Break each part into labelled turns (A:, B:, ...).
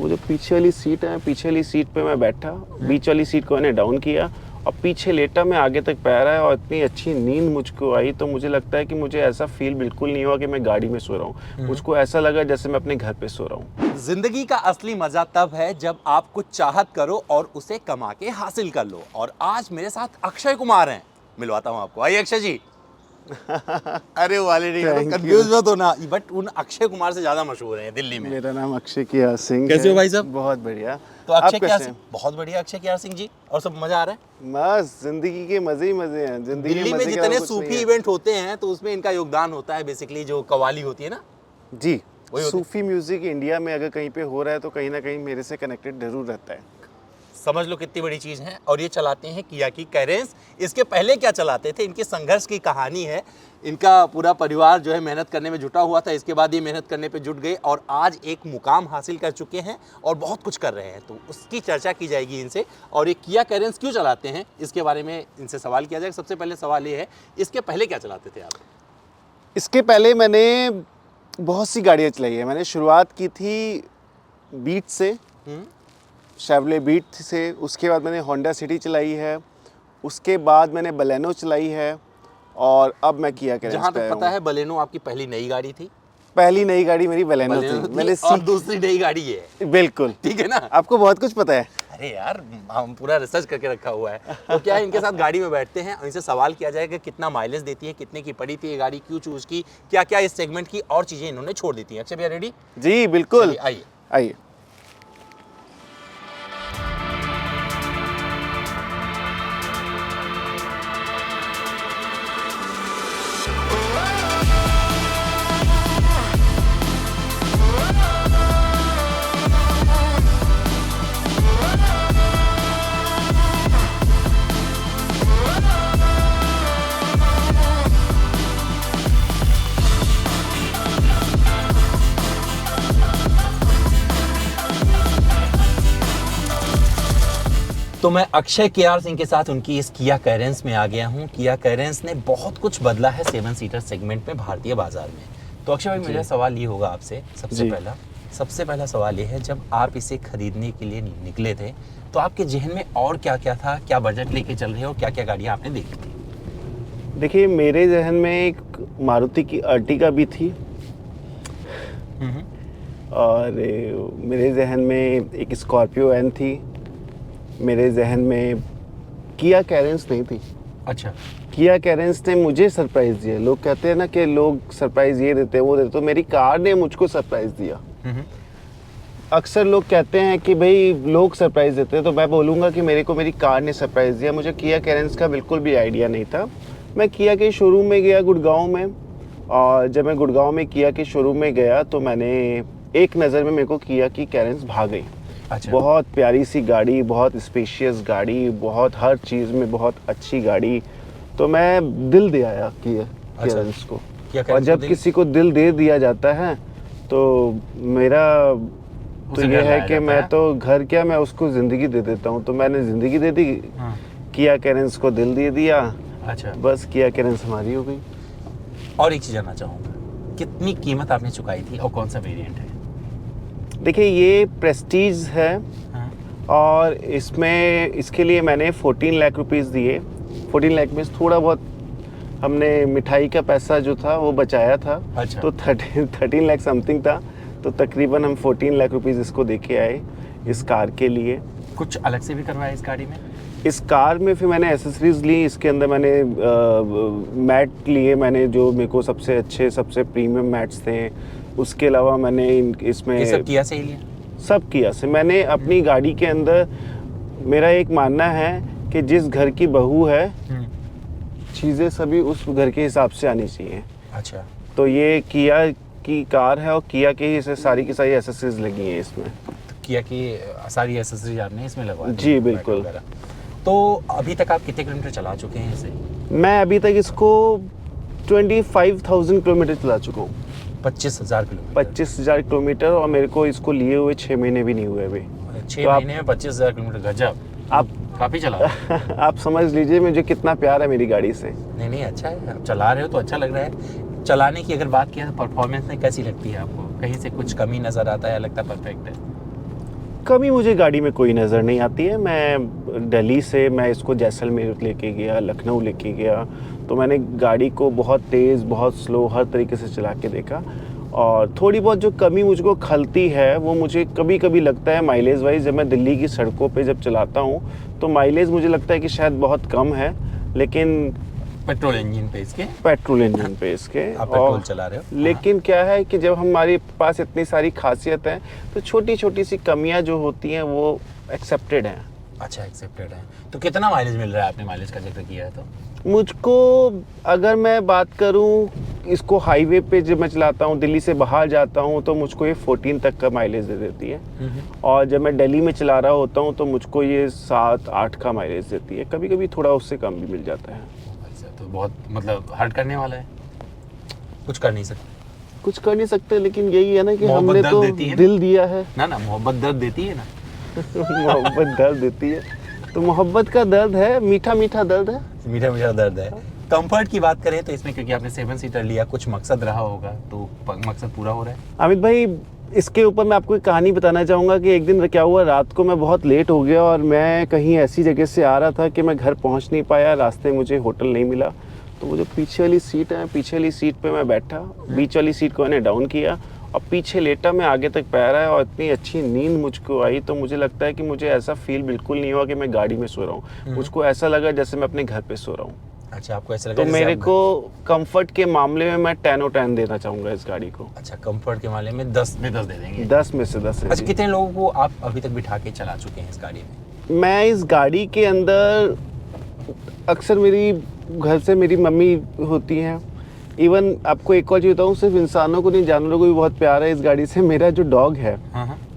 A: वो जो पीछे वाली सीट है, पीछे वाली सीट पे मैं बैठा, बीच वाली सीट को मैंने डाउन किया और पीछे लेटा, मैं आगे तक पैर आया और इतनी अच्छी नींद मुझको आई, तो मुझे लगता है कि मुझे ऐसा फील बिल्कुल नहीं हुआ कि मैं गाड़ी में सो रहा हूँ। मुझको ऐसा लगा जैसे मैं अपने घर पे सो रहा हूँ।
B: जिंदगी का असली मजा तब है जब आप कुछ चाहत करो और उसे कमा के हासिल कर लो। और आज मेरे साथ अक्षय कुमार हैं, मिलवाता हूँ आपको। आइए अक्षय जी। अरे वाले नहीं, कंफ्यूज मत होना, बट उन अक्षय कुमार से ज्यादा मशहूर हैं दिल्ली में।
A: मेरा नाम अक्षय कियार सिंह।
B: कैसे हो भाई साहब?
A: बहुत बढ़िया।
B: तो अक्षय कियार सिंह, बहुत बढ़िया अक्षय कियार सिंह जी। और सब मजा आ रहा है?
A: बस जिंदगी के मजे ही मजे हैं। जिंदगी
B: दिल्ली में जितने सूफी इवेंट होते हैं तो उसमें इनका योगदान होता है, बेसिकली जो कवाली होती है ना
A: जी। सूफी म्यूजिक इंडिया में अगर कहीं पे हो रहा है तो कहीं ना कहीं मेरे से कनेक्टेड जरूर रहता है।
B: समझ लो कितनी बड़ी चीज़ है। और ये चलाते हैं किया की कैरेंस। इसके पहले क्या चलाते थे, इनके संघर्ष की कहानी है। इनका पूरा परिवार जो है मेहनत करने में जुटा हुआ था, इसके बाद ये मेहनत करने पे जुट गए और आज एक मुकाम हासिल कर चुके हैं और बहुत कुछ कर रहे हैं। तो उसकी चर्चा की जाएगी इनसे। और ये किया कैरेंस क्यों चलाते हैं इसके बारे में इनसे सवाल किया जाएगा। सबसे पहले सवाल ये है, इसके पहले क्या चलाते थे आप?
A: इसके पहले मैंने बहुत सी गाड़ियाँ चलाई है। मैंने शुरुआत की थी बीट से, शेवले बीट से। उसके बाद मैंने होंडा सिटी चलाई है। उसके बाद मैंने बलेनो चलाई है और अब मैं किया कैरेंस।
B: जहाँ तक पता है बलेनो आपकी पहली नई गाड़ी थी?
A: पहली नई गाड़ी मेरी बलेनो थी। मैंने
B: और दूसरी नई गाड़ी है।
A: बिल्कुल
B: ठीक है ना?
A: आपको बहुत कुछ पता है।
B: अरे यार, हम पूरा रिसर्च करके रखा हुआ है। तो क्या है, इनके साथ गाड़ी में बैठते हैं और इनसे सवाल किया जाएगा कितना माइलेज देती है, कितने की पड़ी थी ये गाड़ी, क्यों चूज की, क्या क्या इस सेगमेंट की और चीजें इन्होंने छोड़ दी थी। अक्षय भैया रेडी?
A: जी बिल्कुल,
B: आइए
A: आइए।
B: तो मैं अक्षय कियार सिंह के साथ उनकी इस किया कैरेंस में आ गया हूँ। किया कैरेंस ने बहुत कुछ बदला है 7 सीटर सेगमेंट में भारतीय बाजार में। तो अक्षय भाई, मेरा सवाल ये होगा आपसे सबसे पहला सवाल ये है, जब आप इसे खरीदने के लिए निकले थे तो आपके जहन में और क्या क्या था, क्या बजट लेके चल रहे हो, क्या क्या गाड़ियाँ आपने देखी थी?
A: देखिए, मेरे जहन में एक मारुति की अर्टिगा भी थी और मेरे जहन में एक स्कॉर्पियो एन थी। मेरे जहन में किया कैरेंस नहीं थी।
B: अच्छा।
A: किया कैरेंस ने मुझे सरप्राइज दिया। लोग कहते हैं ना कि लोग सरप्राइज ये देते हैं वो देते, तो मेरी कार ने मुझको सरप्राइज दिया। अक्सर लोग कहते हैं कि भाई लोग सरप्राइज देते हैं, तो मैं बोलूँगा कि मेरे को मेरी कार ने सरप्राइज दिया। मुझे किया कैरेंस का बिल्कुल भी आइडिया नहीं था। मैं किया के शोरूम में गया गुड़गांव में, और जब मैं गुड़गांव में किया के शोरूम में गया तो मैंने एक नज़र में मेरे को किया की कैरेंस भा गई।
B: अच्छा। बहुत
A: प्यारी सी गाड़ी, बहुत स्पेशियस गाड़ी, बहुत हर चीज़ में बहुत अच्छी गाड़ी। तो मैं दिल दे आया किया कैरेंस को। और जब किसी को दिल दे दिया जाता है तो मेरा तो ये है कि मैं तो घर क्या, मैं उसको ज़िंदगी दे देता हूँ। तो मैंने ज़िंदगी दे दी, किया कैरेंस को दिल दे दिया।
B: अच्छा।
A: बस किया कैरेंस हमारी हो गई।
B: और एक चीज़ जानना चाहूँगा, कितनी कीमत आपने चुकाई थी और कौन सा वेरिएंट है?
A: देखिए, ये प्रेस्टीज है और इसके लिए मैंने 14 लाख रुपीज़ दिए। 14 लाख में थोड़ा बहुत हमने मिठाई का पैसा जो था वो बचाया था।
B: अच्छा।
A: तो 13 लाख समथिंग था, तो तकरीबन हम 14 लाख रुपीज़ इसको दे के आए इस कार के लिए।
B: कुछ अलग से भी करवाया इस गाड़ी में?
A: इस कार में फिर मैंने एसेसरीज ली। इसके अंदर मैंने मैट लिए, मैंने जो मेरे को सबसे अच्छे सबसे प्रीमियम मैट्स थे। उसके अलावा मैंने इसमें
B: ये सब किया से ही लिया?
A: सब किया से। मैंने अपनी गाड़ी के अंदर, मेरा एक मानना है कि जिस घर की बहू है चीज़ें सभी उस घर के हिसाब से आनी चाहिए।
B: अच्छा।
A: तो ये किया की कार है और किया की ही सारी की सारी एसेसरीज लगी हैं इसमें।
B: तो किया की सारी एसेसरीज आपने इसमें लगवा दी?
A: जी बिल्कुल।
B: तो अभी तक आप कितने किलोमीटर चला चुके हैं इसे?
A: मैं अभी तक इसको 25,000 किलोमीटर चला चुका हूँ।
B: 25,000 किलोमीटर?
A: 25,000 किलोमीटर, और मेरे को इसको लिए हुए 6 महीने भी नहीं हुए अभी।
B: 6 महीने में 25,000 किलोमीटर, गजब।
A: आप
B: काफ़ी चला
A: आप समझ लीजिए मुझे कितना प्यार है मेरी गाड़ी से।
B: नहीं अच्छा है, आप चला रहे हो तो अच्छा लग रहा है। चलाने की अगर बात किया तो परफॉर्मेंस में कैसी लगती है आपको? कहीं से कुछ कमी नज़र आता है या लगता है परफेक्ट है?
A: कमी मुझे गाड़ी में कोई नज़र नहीं आती है। मैं दिल्ली से मैं इसको जैसलमेर लेके गया, लखनऊ लेके गया, तो मैंने गाड़ी को बहुत तेज़, बहुत स्लो, हर तरीके से चला के देखा। और थोड़ी बहुत जो कमी मुझको खलती है वो मुझे कभी कभी लगता है माइलेज वाइज, जब मैं दिल्ली की सड़कों पे जब चलाता हूँ तो माइलेज मुझे लगता है कि शायद बहुत कम है, लेकिन
B: पेट्रोल इंजन पे इसके
A: पेट्रोल इंजन पे इसके
B: आप पेट्रोल चला रहे हो।
A: लेकिन क्या है कि जब हमारे पास इतनी सारी खासियत है तो छोटी छोटी सी कमियां जो होती हैं वो एक्सेप्टेड हैं।
B: अच्छा, एक्सेप्टेड है। तो कितना माइलेज मिल रहा है? आपने माइलेज का जिक्र किया है तो
A: मुझको अगर मैं बात करूं इसको हाईवे पे जब मैं चलाता हूं, दिल्ली से बाहर जाता हूं तो मुझको ये 14 तक का माइलेज दे देती है। और जब मैं दिल्ली में चला रहा होता हूं तो मुझको ये 7-8 का माइलेज देती है। कभी कभी थोड़ा उससे कम भी मिल जाता है।
B: अच्छा, तो बहुत मतलब हर्ट करने वाला है, कुछ कर नहीं सकते।
A: कुछ कर नहीं सकते, लेकिन यही है ना कि
B: मोहब्बत
A: हमने
B: दर्द
A: तो
B: देती है ना?
A: दिल दिया है।
B: ना मोहब्बत दर्द देती है ना।
A: मोहब्बत दर्द देती है, तो मोहब्बत का दर्द है, मीठा मीठा दर्द है।
B: मीठा मीठा दर्द है। कंफर्ट की बात करें तो इसमें, क्योंकि आपने 7 सीटर लिया, कुछ मकसद रहा होगा, तो मकसद पूरा हो रहा है।
A: अमित भाई, इसके ऊपर मैं आपको एक कहानी बताना चाहूँगा कि एक दिन क्या हुआ, रात को मैं बहुत लेट हो गया और मैं कहीं ऐसी जगह से आ रहा था कि मैं घर पहुँच नहीं पाया। रास्ते मुझे होटल नहीं मिला, तो वो जो पीछे वाली सीट है, पीछे वाली सीट पे मैं बैठा, बीच वाली सीट को मैंने डाउन किया और पीछे लेटा, मैं आगे तक पैर आया और इतनी अच्छी नींद मुझको आई। तो मुझे लगता है कि मुझे ऐसा फील बिल्कुल नहीं हुआ कि मैं गाड़ी में सो रहा हूँ। मुझको ऐसा लगा जैसे मैं अपने घर पे सो रहा हूँ।
B: अच्छा, आपको ऐसा लगा
A: तो मेरे को कंफर्ट के मामले में मैं 10 और 10 देना चाहूँगा इस गाड़ी को।
B: अच्छा, कंफर्ट के मामले में 10 में 10 दे देंगे।
A: 10 में से 10 है।
B: अच्छा, कितने लोगों को आप अभी तक बिठा के चला चुके हैं इस गाड़ी में?
A: मैं इस गाड़ी के अंदर अक्सर मेरी घर से मेरी मम्मी होती हैं। इवन आपको एक और चीज़ बताऊँ, सिर्फ इंसानों को नहीं, जानवरों को भी बहुत प्यार है इस गाड़ी से। मेरा जो डॉग है,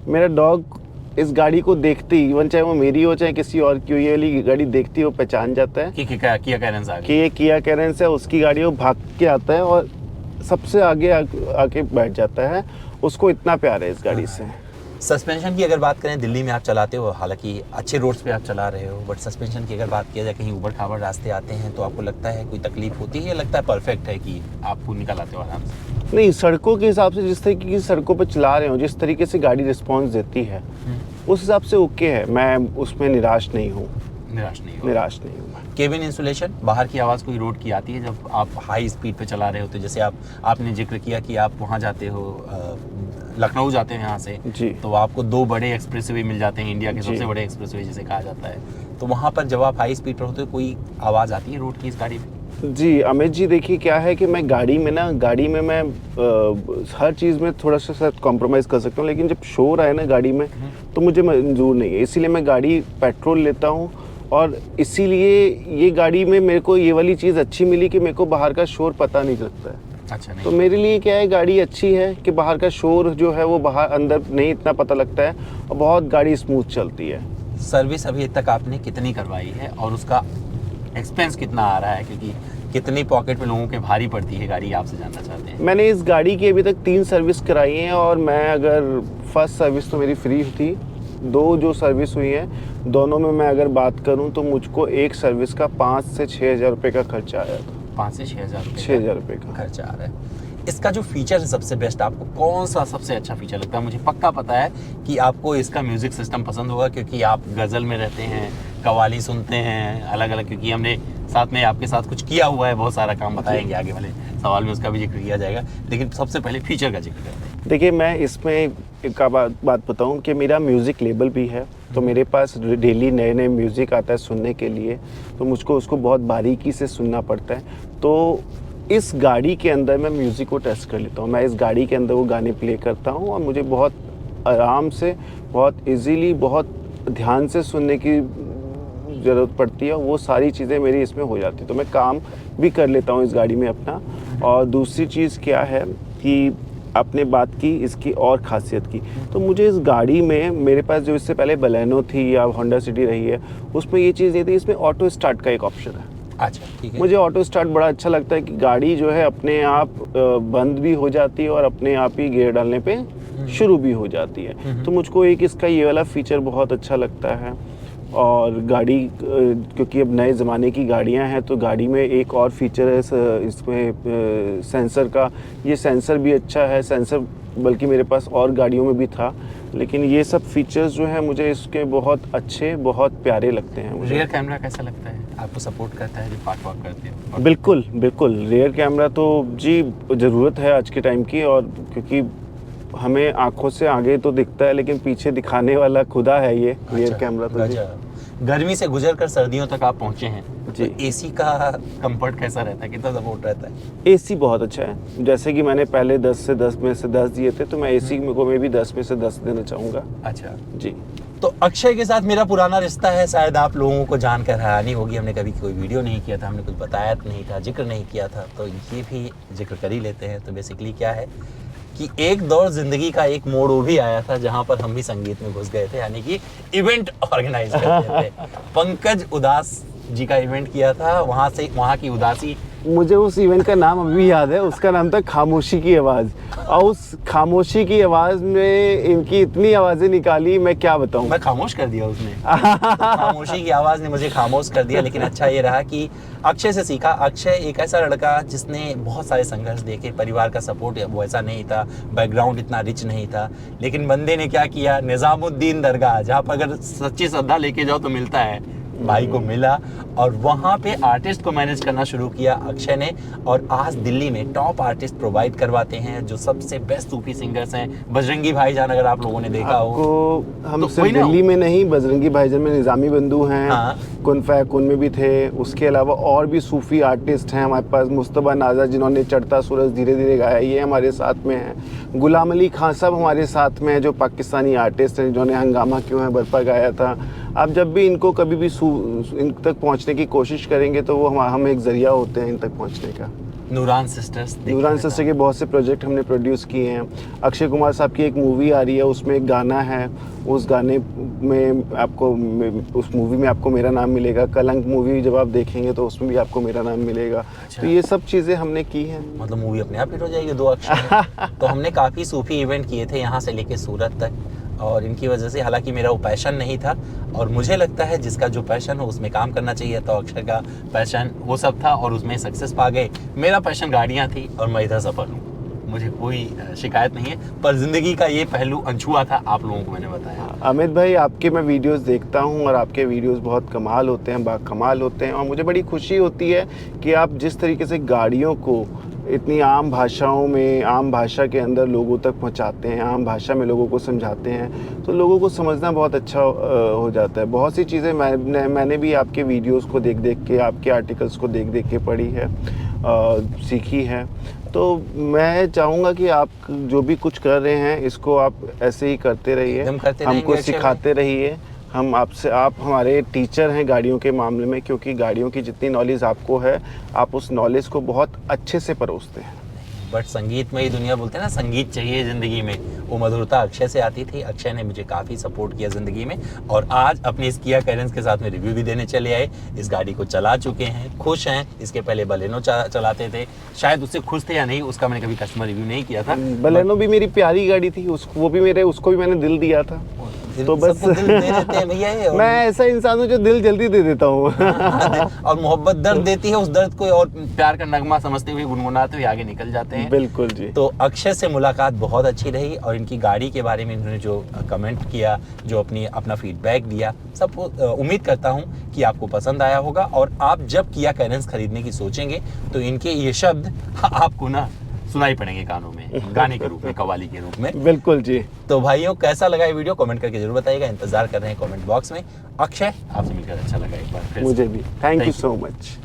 A: मेरा डॉग इस गाड़ी को देखते ही, इवन चाहे वो मेरी हो चाहे किसी और की हो, ये वाली गाड़ी देखती है वो पहचान जाता है
B: कि किया कैरेंस आ गई,
A: कि ये किया कैरेंस है। उसकी गाड़ी, वो भाग के आता है और सबसे आगे आके बैठ जाता है। उसको इतना प्यार है इस गाड़ी से।
B: सस्पेंशन की अगर बात करें, दिल्ली में आप चलाते हो, हालांकि अच्छे रोड्स पे आप चला रहे हो, बट सस्पेंशन की अगर बात किया जाए, कहीं ऊबड़ खाबड़ रास्ते आते हैं तो आपको लगता है कोई तकलीफ होती है या लगता है परफेक्ट है कि आपको निकल आते हो आराम से?
A: नहीं, सड़कों के हिसाब से जिस तरीके की सड़कों पर चला रहे हो, जिस तरीके से गाड़ी रिस्पॉन्स देती है, उस हिसाब से ओके है। मैं उसमें निराश नहीं हूँ।
B: निराश नहीं
A: हूँ।
B: केबिन इंसुलेशन, बाहर की आवाज़ कोई रोड की आती है जब आप हाई स्पीड पे चला रहे होते, जैसे आपने जिक्र किया कि आप वहाँ जाते हो, लखनऊ जाते हैं यहाँ से
A: जी,
B: तो आपको 2 बड़े एक्सप्रेसवे मिल जाते हैं, इंडिया के सबसे बड़े एक्सप्रेसवे जिसे कहा जाता है। तो वहाँ पर जब आप हाई स्पीड पर होते हो, कोई आवाज़ आती है रोड की इस गाड़ी में?
A: जी अमित जी, देखिए क्या है कि मैं गाड़ी में मैं हर चीज़ में थोड़ा सा शायद कॉम्प्रोमाइज़ कर सकता हूँ, लेकिन जब शोर आए ना गाड़ी में तो मुझे मंजूर नहीं है। इसीलिए मैं गाड़ी पेट्रोल लेता हूँ और इसीलिए ये गाड़ी में मेरे को ये वाली चीज़ अच्छी मिली कि मेरे को बाहर का शोर पता नहीं लगता है।
B: अच्छा, नहीं
A: तो मेरे लिए क्या है, गाड़ी अच्छी है कि बाहर का शोर जो है वो बाहर अंदर नहीं इतना पता लगता है और बहुत गाड़ी स्मूथ चलती है।
B: सर्विस अभी तक आपने कितनी करवाई है और उसका एक्सपेंस कितना आ रहा है, क्योंकि कितनी पॉकेट में लोगों के भारी पड़ती है गाड़ी, आपसे जानना चाहते हैं।
A: मैंने इस गाड़ी की अभी तक 3 सर्विस कराई हैं और मैं अगर फर्स्ट सर्विस तो मेरी फ्री थी, 2 जो सर्विस हुई हैं दोनों में मैं अगर बात करूं तो मुझको एक सर्विस का 5 से 6 हज़ार रुपये का खर्चा आया था।
B: 5 से 6 हज़ार
A: 6 हज़ार रुपये का
B: खर्चा आ रहा है। इसका जो फीचर है सबसे बेस्ट, आपको कौन सा सबसे अच्छा फीचर लगता है? मुझे पक्का पता है कि आपको इसका म्यूज़िक सिस्टम पसंद होगा, क्योंकि आप गज़ल में रहते हैं, कव्वाली सुनते हैं अलग अलग, क्योंकि हमने साथ में आपके साथ कुछ किया हुआ है, बहुत सारा काम बताएंगे आगे वाले सवाल में, उसका भी जिक्र किया जाएगा। लेकिन सबसे पहले फीचर का जिक्र करते हैं।
A: देखिए, मैं इसमें एक बात बताऊं कि मेरा म्यूज़िक लेबल भी है, तो मेरे पास डेली नए म्यूज़िक आता है सुनने के लिए, तो मुझको उसको बहुत बारीकी से सुनना पड़ता है। तो इस गाड़ी के अंदर मैं म्यूज़िक को टेस्ट कर लेता हूँ। मैं इस गाड़ी के अंदर वो गाने प्ले करता हूँ और मुझे बहुत आराम से, बहुत इजीली, बहुत ध्यान से सुनने की ज़रूरत पड़ती है। वो सारी चीज़ें मेरी इसमें हो जाती है, तो मैं काम भी कर लेता हूँ इस गाड़ी में अपना। और दूसरी चीज़ क्या है कि आपने बात की इसकी और ख़ासियत की, तो मुझे इस गाड़ी में, मेरे पास जो इससे पहले बलेनो थी या होंडा सिटी रही है, उसमें ये चीज़ नहीं थी, इसमें ऑटो स्टार्ट का एक ऑप्शन है।
B: अच्छा, ठीक है।
A: मुझे ऑटो स्टार्ट बड़ा अच्छा लगता है कि गाड़ी जो है अपने आप बंद भी हो जाती है और अपने आप ही गियर डालने पे शुरू भी हो जाती है। तो मुझको एक इसका ये वाला फीचर बहुत अच्छा लगता है। और गाड़ी क्योंकि अब नए ज़माने की गाड़ियां हैं, तो गाड़ी में एक और फीचर है इसमें सेंसर का। ये सेंसर भी अच्छा है, सेंसर बल्कि मेरे पास और गाड़ियों में भी था, लेकिन ये सब फीचर्स जो हैं मुझे इसके बहुत अच्छे, बहुत प्यारे लगते हैं मुझे।
B: रियर कैमरा कैसा लगता है, आपको सपोर्ट करता है जब पार्क वाक करते हो?
A: बिल्कुल बिल्कुल, रियर कैमरा तो जी ज़रूरत है आज के टाइम की, और क्योंकि हमें आंखों से आगे तो दिखता है लेकिन पीछे दिखाने वाला खुदा है ये रियर कैमरा तो जी।
B: गर्मी से गुजर कर सर्दियों तक आप पहुंचे हैं
A: जी।
B: तो एसी का कंफर्ट कैसा रहता है, कितना सपोर्ट रहता है?
A: एसी बहुत अच्छा है, जैसे कि मैंने पहले 10 से 10 में से 10 दिए थे, तो मैं एसी को मैं भी 10 में से 10 देना चाहूँगा।
B: अच्छा
A: जी।
B: तो अक्षय के साथ मेरा पुराना रिश्ता है, शायद आप लोगों को जानकर हैरानी होगी, हमने कभी कोई वीडियो नहीं किया था, हमने कुछ बताया नहीं था, जिक्र नहीं किया था, तो ये भी जिक्र कर ही लेते हैं। तो बेसिकली क्या है कि एक दौर जिंदगी का एक मोड़ वो भी आया था जहां पर हम भी संगीत में घुस गए थे, यानी कि इवेंट ऑर्गेनाइज करते थे। पंकज उदास जी का इवेंट किया था, वहां की उदासी,
A: मुझे उस इवेंट का नाम अभी भी याद है, उसका नाम था खामोशी की आवाज़, और उस खामोशी की आवाज़ में इनकी इतनी आवाज़ें निकाली, मैं क्या बताऊं।
B: मैं खामोश कर दिया उसने। खामोशी की आवाज़ ने मुझे खामोश कर दिया। लेकिन अच्छा ये रहा कि अक्षय से सीखा। अक्षय एक ऐसा लड़का जिसने बहुत सारे संघर्ष देखे, परिवार का सपोर्ट वो ऐसा नहीं था, बैकग्राउंड इतना रिच नहीं था, लेकिन बंदे ने क्या किया, निज़ामुद्दीन दरगाह, जहाँ पर अगर सच्ची श्रद्धा लेके जाओ तो मिलता है, भाई को मिला और वहाँ पे आर्टिस्ट को मैनेज करना शुरू किया अक्षय ने। और आज दिल्ली में टॉप आर्टिस्ट प्रोवाइड करवाते हैं, जो सबसे बेस्ट सूफी सिंगर्स हैं। बजरंगी भाईजान अगर आप लोगों ने देखा हो,
A: हम
B: तो
A: सिर्फ दिल्ली में नहीं, बजरंगी भाईजान में निज़ामी बंधु हैं,
B: हाँ।
A: कुन फैकुन में भी थे, उसके अलावा और भी सूफी आर्टिस्ट हैं हमारे पास। मुस्तबा नाज़ा जिन्होंने चढ़ता सूरज धीरे धीरे गाया, ये हमारे साथ में हैं। गुलाम अली खान साहब हमारे साथ में हैं, जो पाकिस्तानी आर्टिस्ट हैं, जिन्होंने हंगामा क्यों है बर्पा गाया था। आप जब भी इनको कभी भी इन तक पहुंचने की कोशिश करेंगे तो वो हम एक ज़रिया होते हैं इन तक पहुंचने का।
B: नूरान सिस्टर्स,
A: नूरान सिस्टर के बहुत से प्रोजेक्ट हमने प्रोड्यूस किए हैं। अक्षय कुमार साहब की एक मूवी आ रही है, उसमें एक गाना है, उस गाने में आपको, उस मूवी में आपको मेरा नाम मिलेगा। कलंक मूवी जब आप देखेंगे तो उसमें भी आपको मेरा नाम मिलेगा।
B: अच्छा।
A: तो ये सब चीज़ें हमने की हैं।
B: मतलब मूवी अपने आप हिट हो जाएगी 2 अक्षर में। तो हमने काफ़ी सूफी इवेंट किए थे यहाँ से लेके सूरत तक, और इनकी वजह से, हालांकि मेरा वो पैशन नहीं था, और मुझे लगता है जिसका जो पैशन हो उसमें काम करना चाहिए, तो अक्षर का पैशन वो सब था और उसमें सक्सेस पा गए। मेरा पैशन गाड़ियाँ थी और मैं इधर सफल हूँ, मुझे कोई शिकायत नहीं है। पर ज़िंदगी का ये पहलू अनछुआ था, आप लोगों को मैंने बताया।
A: अमित भाई, आपके मैं वीडियोस देखता हूं और आपके वीडियोस बहुत कमाल होते हैं, बाकमाल होते हैं, और मुझे बड़ी खुशी होती है कि आप जिस तरीके से गाड़ियों को इतनी आम भाषाओं में, आम भाषा के अंदर लोगों तक पहुंचाते हैं, आम भाषा में लोगों को समझाते हैं, तो लोगों को समझना बहुत अच्छा हो जाता है। बहुत सी चीज़ें मैंने भी आपके वीडियोस को देख देख के, आपके आर्टिकल्स को देख देख के पढ़ी है, सीखी है। तो मैं चाहूँगा कि आप जो भी कुछ कर रहे हैं इसको आप ऐसे ही करते रहिए, हमको सिखाते रहिए। हम आपसे, आप हमारे टीचर हैं गाड़ियों के मामले में, क्योंकि गाड़ियों की जितनी नॉलेज आपको है, आप उस नॉलेज को बहुत अच्छे से परोसते हैं।
B: बट संगीत में ही दुनिया बोलते हैं ना, संगीत चाहिए ज़िंदगी में, वो मधुरता अक्षय से आती थी। अक्षय ने मुझे काफ़ी सपोर्ट किया ज़िंदगी में, और आज अपनी इस किया कैरेंस के साथ में रिव्यू भी देने चले आए। इस गाड़ी को चला चुके हैं, खुश हैं। इसके पहले बलेनो चलाते थे, शायद उससे खुश थे या नहीं, उसका मैंने कभी कस्टमर रिव्यू नहीं किया था।
A: बलेनो भी मेरी प्यारी गाड़ी थी, उसको भी मैंने दिल दिया था। तो बस
B: दिल दे देते हैं भैया ये,
A: मैं ऐसा इंसान हूँ जो दिल जल्दी दे देता हूँ।
B: और मोहब्बत दर्द देती है, उस दर्द को और प्यार का नगमा समझते हुए, गुनगुनाते हुए आगे निकल जाते हैं।
A: बिल्कुल जी।
B: तो अक्षय से मुलाकात बहुत अच्छी रही, और इनकी गाड़ी के बारे में इन्होंने जो कमेंट किया, जो अपना फीडबैक दिया, सब उम्मीद करता हूँ कि आपको पसंद आया होगा। और आप जब किया कैरेंस खरीदने की सोचेंगे तो इनके ये शब्द आपको ना सुनाई पड़ेंगे कानों में, गाने के रूप में, कव्वाली के रूप में।
A: बिल्कुल जी।
B: तो भाइयों, कैसा लगा ये वीडियो कमेंट करके जरूर बताइएगा, इंतजार कर रहे हैं कमेंट बॉक्स में। अक्षय, आपसे मिलकर अच्छा लगा एक बार फिर।
A: मुझे भी, थैंक यू सो मच।